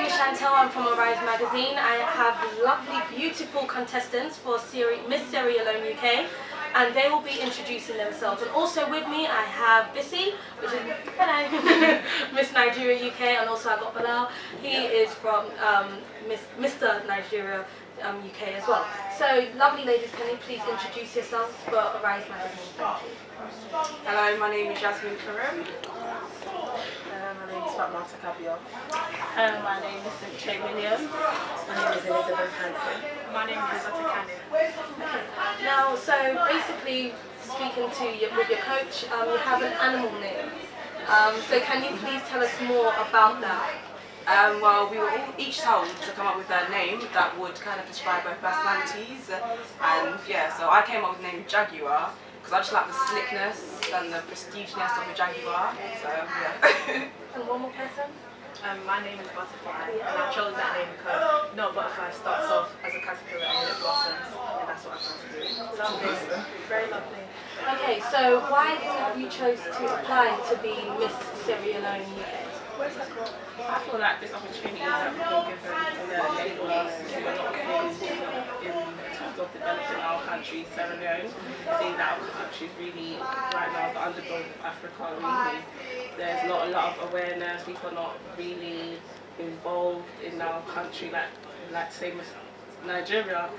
is Chantel. I'm from Arise magazine. I have lovely, beautiful contestants for Miss Sierra Leone UK, and they will be introducing themselves. And also with me, I have Bissy, which is hello, Miss Nigeria UK, and also I've got Bilal. He is from Mr. Nigeria UK as well. So, lovely ladies, can you please introduce yourselves for Arise magazine? Thank you. Hello, my name is Jasmine Karim. My name is Fatma Takabio. My name is Cynthia Williams. My name is Elizabeth Hansen. My name is Elizabeth Okay. Now, so basically, speaking to with your coach, you have an animal name. So can you please tell us more about that? Well, we were all each told to come up with a name that would kind of describe both personalities. And yeah, so I came up with the name Jaguar because I just like the slickness and the prestigeness of a Jaguar. So yeah. And one more person? My name is Butterfly, and I chose that name because butterfly starts off as a caterpillar and then it blossoms, and that's what I plan to do. Lovely. Very lovely. Okay, so why did you chose to apply to be Miss Sierra Leone UK? I feel like this opportunity that we've been given enables us to do a lot of things in terms of developing our country, Sierra Leone. Seeing that our country is really, right now, the underdog of Africa, really. There's not a lot of awareness, people are not really involved in our country, like say Miss Nigeria,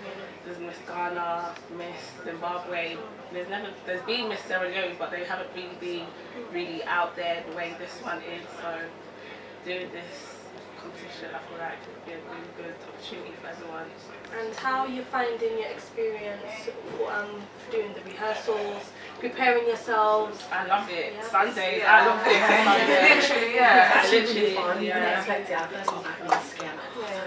there's Miss Ghana, Miss Zimbabwe. There's been Miss Sierra Leone, but they haven't really been really out there the way this one is. So doing this competition, I feel like it would be a really good opportunity for everyone. And how are you finding your experience doing the rehearsals, preparing yourselves? I love it. Yeah. Sundays, Yeah. I love it. Sundays. Literally, yeah. It's Literally, really fun. You yeah. wouldn't expect it. Our first one's like really scary. Yeah.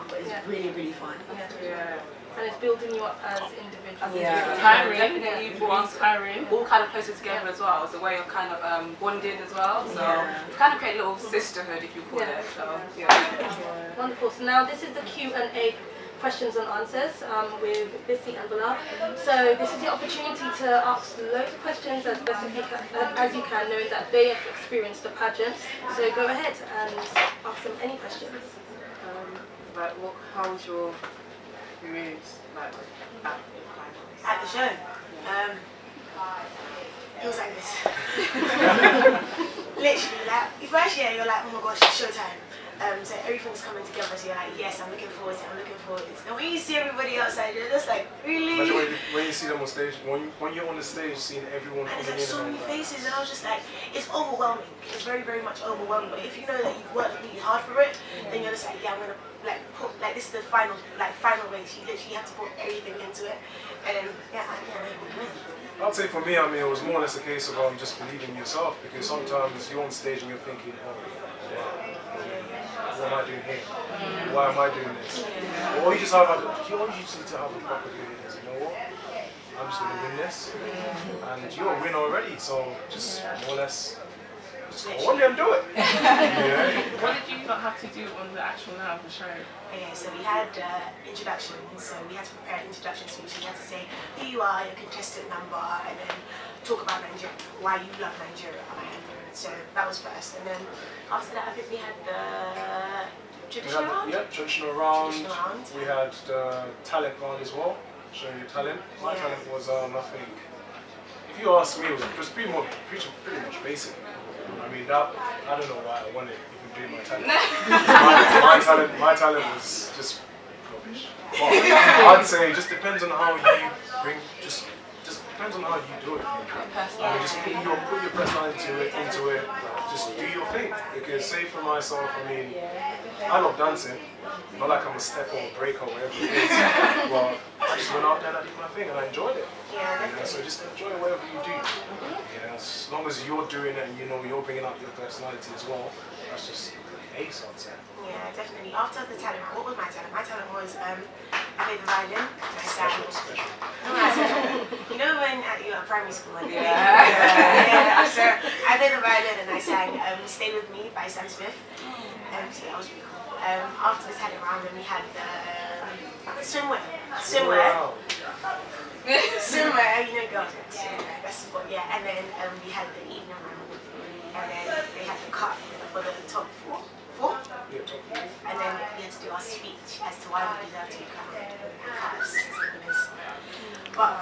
But it's Yeah. really fun. Yeah. And it's building you up as individuals. Yeah. Tiring. Definitely brought us Tiring. all kind of closer together as well. It's a way of kind of bonding as well. So we kind of create a little sisterhood, if you call it. So yeah. Wonderful. So now this is the Q&A questions and answers with Bissy and Bilal. So this is the opportunity to ask loads of questions as best as you can, knowing that they have experienced the pageant. So go ahead and ask them any questions. How was your mood at the show? It was like this. Literally, like, first year you're like, oh my gosh, it's showtime. So everything's coming together, so you're like, yes, I'm looking forward to it, I'm looking forward to it. And when you see everybody outside, you're just like, really? Imagine when you see them on stage, when you're on the stage seeing everyone and coming there's like so many faces, and I was just like, it's overwhelming. It's very, very much overwhelming. But if you know that you've worked really hard for it, then you're just like, yeah, I'm gonna put this is the final race. You literally have to put everything into it, and yeah, I'm able to win. I'd say for me, I mean, it was more or less a case of just believing in yourself, because sometimes you're on stage and you're thinking, oh, wow, what am I doing here? Why am I doing this? Or you just need to have a proper feeling, you know what? I'm just going to win this, and you're a winner already, so just more or less, just go on there and do it. Yeah. What did you not have to do on the actual now of the show? Yeah, so we had introductions, so we had to prepare an introduction speech. You had to say who you are, your contestant number, and then talk about Nigeria, why you love Nigeria. So that was first, and then after that I think we had the traditional round. Yeah, traditional round. Traditional round. We had the talent round as well, showing your talent. My talent was, I think, if you ask me, it was pretty much basic. I mean, I don't know why I wanted even doing my talent. my talent was just rubbish. But I'd say it just depends on how you bring, just depends on how you do it. I mean, just put your personality into it. Just do your thing. Because say for myself, I mean, I love dancing. Not like I'm a step or a break or whatever it is. But I just went out there and I did my thing and I enjoyed it. Yeah, so just enjoy whatever you do. Yeah, as long as you're doing it and you know you're bringing out your personality as well, that's just ace, I'd say. Yeah, definitely. After the talent, what was my talent? My talent was I played the violin and I sang. Special. You know when you're at primary school and Yeah. so I played the violin and I sang Stay With Me by Sam Smith. So that was really cool. After the talent round, then we had swimwear. Swimwear, you know, girls. That's what, yeah. And then we had the evening round, and then they had the cut for the top four. Yeah, top 4. why we deserve to be crowned. Because but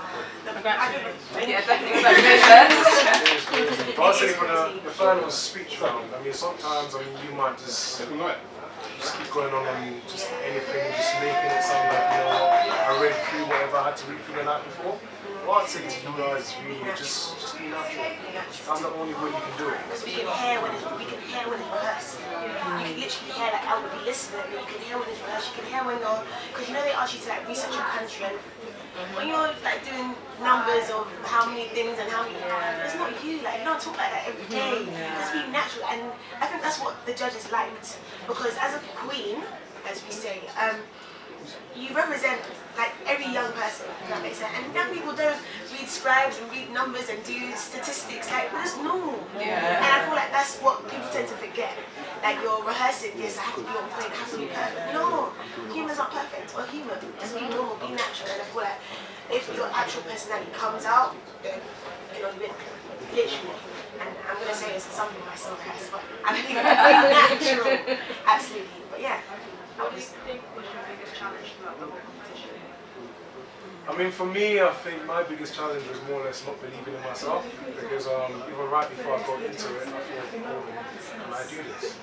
I don't know. Yeah, definitely. Congratulations. But I'll say for the final speech round, I mean, sometimes, I mean, you might just keep going on and just anything, just making it sound like, you know, I read through whatever I had to read through the night before. What I'd say to you guys is really just be natural. That's the only way you can do it. Because we can hear when it's rehearsed. You can literally hear like I would be listening, you can hear when it's rehearsed, you can hear when you're, because you know they ask you to like research your country, and when you're like doing numbers of how many things and how many, it's not you, like you don't talk like that every day. Just be natural, and I think that's what the judges liked, because as a queen, as we say, you represent like every young person, if that makes sense. And young people don't read scribes and read numbers and do statistics, like it's normal. And I feel like that's what people tend to forget. Like you're rehearsing, yes, I have to be on point, I have to be perfect. No, humans aren't perfect, or human. Just be normal, be natural. And I feel like if your actual personality comes out, then you can only win. Literally. And I'm gonna say this is something my son has, but I think it's natural. Absolutely. But yeah. What do you think was your biggest challenge throughout the whole competition? I mean, for me, I think my biggest challenge was more or less not believing in myself, because even right before I got into it, I thought, oh, can I do this?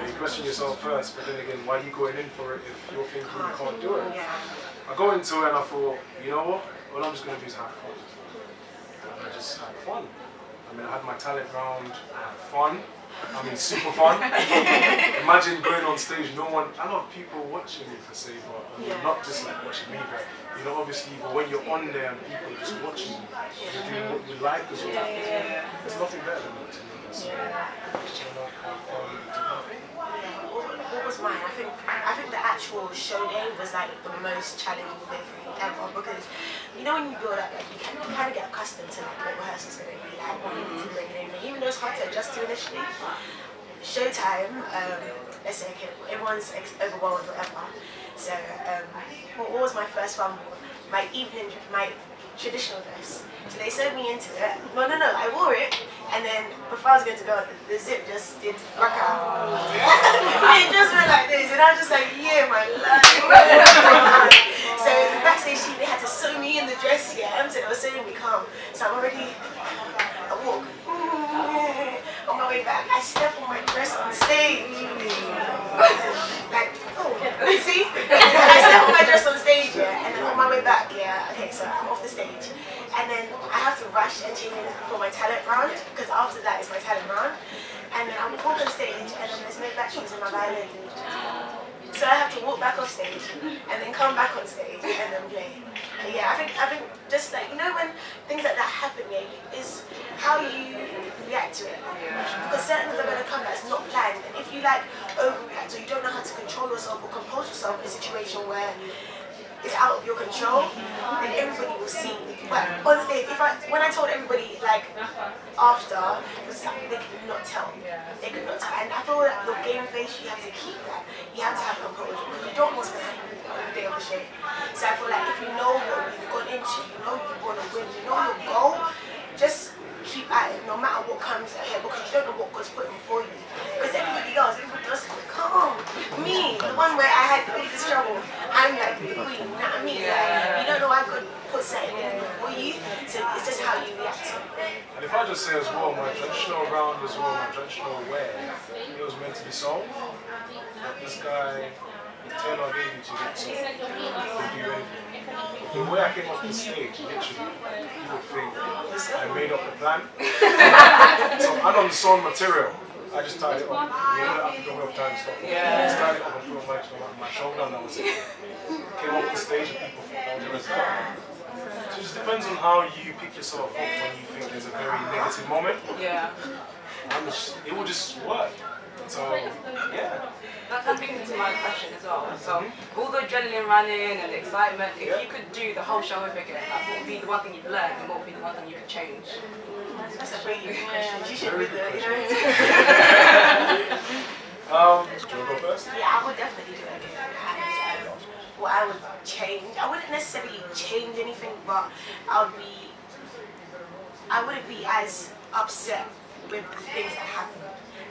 You question yourself first, but then again, why are you going in for it if you're thinking you can't do it? I go into it and I thought, you know what? All I'm just going to do is have fun. And I just had fun. I mean, I had my talent round, I had fun. I mean, super fun. Imagine going on stage, no one, a lot of people watching me per se, but I mean, not just like watching me, but you know, obviously, but when you're on there and people are just watching you, you're doing what you like as well. There's nothing better than that to me. So, what was mine? I think the actual show day was like the most challenging thing ever, because you know when you build up, like you kind of get accustomed to like what rehearsals are going to be like, what you need to bring it in, even though it's hard to adjust to initially. Showtime, let's say okay, everyone's overwhelmed or whatever. So what was my first fumble? My traditional dress. So they sewed me into it. No, I wore it, and then before I was going to go, the zip just did back out. It just went like this, and I was just like, yeah, my life. So the backstage team, they had to sew me in the dress, so they were sewing me calm. So I walk. On my way back, I step on my dress on stage. Like, oh, see? I step on my dress on stage, and then on my way back, okay, so I'm off the stage. And then I have to rush and change for my talent round, because after that is my talent round. And then I'm walking on stage, and then there's no batteries in my violin. So I have to walk back off stage, and then come back on stage, and then play. And I think just like, you know, when things like that happen, is how you react to it. Because certain things are going to come that's not planned. And if you like overreact, or you don't know how to control yourself or compose yourself in a situation where it's out of your control, then everybody will see. But on stage, when I told everybody, like, after, they could not tell. They could not tell. And I feel like your game face, you have to keep that. You have to have composure, because you don't know what's going to happen on the day of the show. So I feel like if you know what you've gone into, you know you want to win, you know your goal, just keep at it, no matter what comes ahead, because you don't know what God's putting before you. Because everybody does calm. Me, the one where I had all this trouble, I'm like the queen, you know what I mean? You don't know why God put something in for you, so it's just how you react to it. and if I just say as well, my traditional round as well, my traditional wear, it was meant to be sold. But this guy, the tailor gave you to get sold. He could do anything. The way I came off the stage, literally, you would think I made up the plan. So I'm on the sewn material. I just tied it up. You know that African way of tying stuff. I just tied it up and put it on my shoulder, and that was it. Came off the stage and people thought that was it. So it just depends on how you pick yourself up when you think there's a very negative moment. And it will just work. So, yeah. That brings me to my question as well. So, all the adrenaline running and the excitement, if you could do the whole show over again, what would be the one thing you've learned and what would be the one thing you could change? That's a really good question. You should read the, Do you want to go first? I would definitely do it again. And what I would change, I wouldn't necessarily change anything, but I wouldn't be as upset with the things that happen.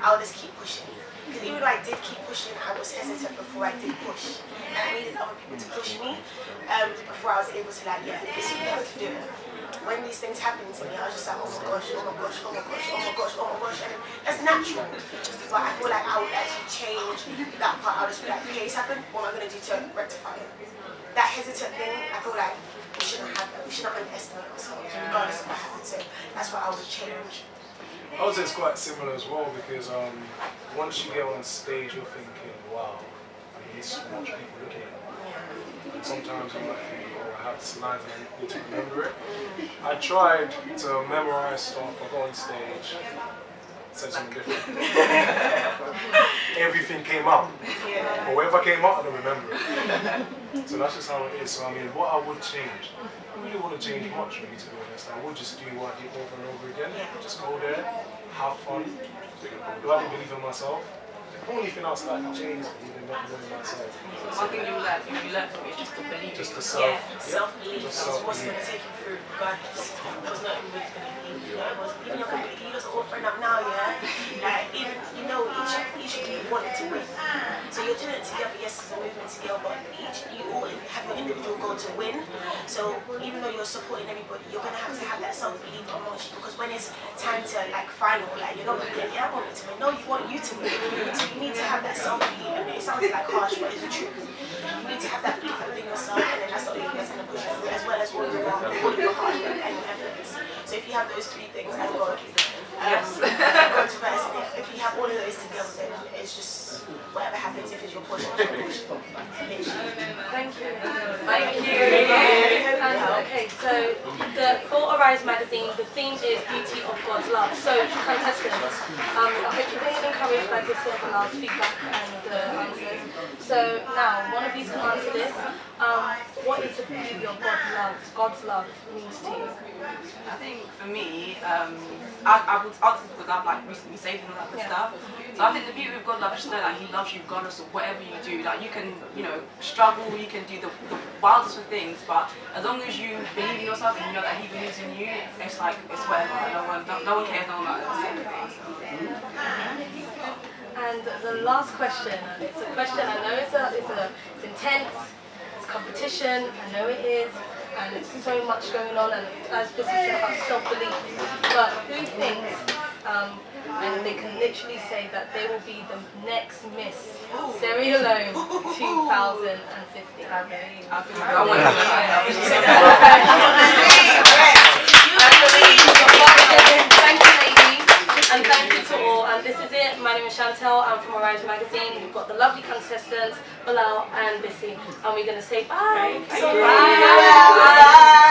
I would just keep pushing. Because even though I did keep pushing, I was hesitant before I did push. And I needed other people to push me before I was able to like, yeah, this is what I have to do. When these things happen to me, I was just like, oh my gosh, oh my gosh, oh my gosh, oh my gosh, oh my gosh. And that's natural. But I feel like I would actually change that part. I would just be like, okay, it's happened, what am I going to do to rectify it? That hesitant thing, I feel like we shouldn't have that. We shouldn't underestimate ourselves, regardless of what happens. So that's what I would change. I would say it's quite similar as well because once you get on stage, you're thinking, wow, I mean, it's much people looking at you. And sometimes you might think, oh, I have this line and I need to remember it. I tried to memorize stuff, I got on stage, said something different. Everything came out. But whatever came out, I don't remember it. So that's just how it is. So I mean, what I would change, I really want to change much really, to be honest. I would just do what I did over and over again. Just go there, have fun. Do I believe in myself? The only thing else that I can change is believing in myself. One thing you learn from it is just to believe. Just the Self-belief is what's going to take you through regardless. Because nothing really going to believe you. Even your company, you just all friend up now, yeah? Like, even, you know, each of you wanted to win. So you're doing it together, yes, it's a movement together, but you all have your individual goal to win. So even though you're supporting everybody, you're going to have that self-belief amongst you. Because when it's time to, like, final, like, you're not going to get, yeah, I want you to win. No, you want you to win. So you need to have that self-belief. I mean, it sounds like harsh, but it's the truth. You need to have that belief within yourself, and then that's the only thing that's going to push you through, as well as all of your hard work and your efforts. So if you have those three things, and God, God's first, and if you have all of those together, then it's just whatever happens, if it's your portion, it's your portion. Thank you. Thank you. Okay, so for Arise magazine, the theme is Beauty of God's Love. So contestants, I hope you've been encouraged by this sort of last feedback and the answers. So now, one of you can answer this. What is the beauty of God's love means to you? I think for me, I would answer because I've like recently saved and all that good stuff. So I think the beauty of God love is just know that He loves you regardless of whatever you do. Like you can, you know, struggle, you can do the wildest of things, but as long as you believe in yourself and you know that He believes in you, it's like it's whatever. No one cares, no one matters. And the last question, and it's a question I know it's intense, it's competition, I know it is, and it's so much going on, and as Bissy said about self-belief, but who thinks, and they can literally say that they will be the next Miss Sierra Leone 2050. I want Thank you, ladies, and thank you to all. And this is it. My name is Chantel. I'm from Arise magazine. We've got the lovely contestants, Bilal and Bissy, and we're going to say bye. Bye.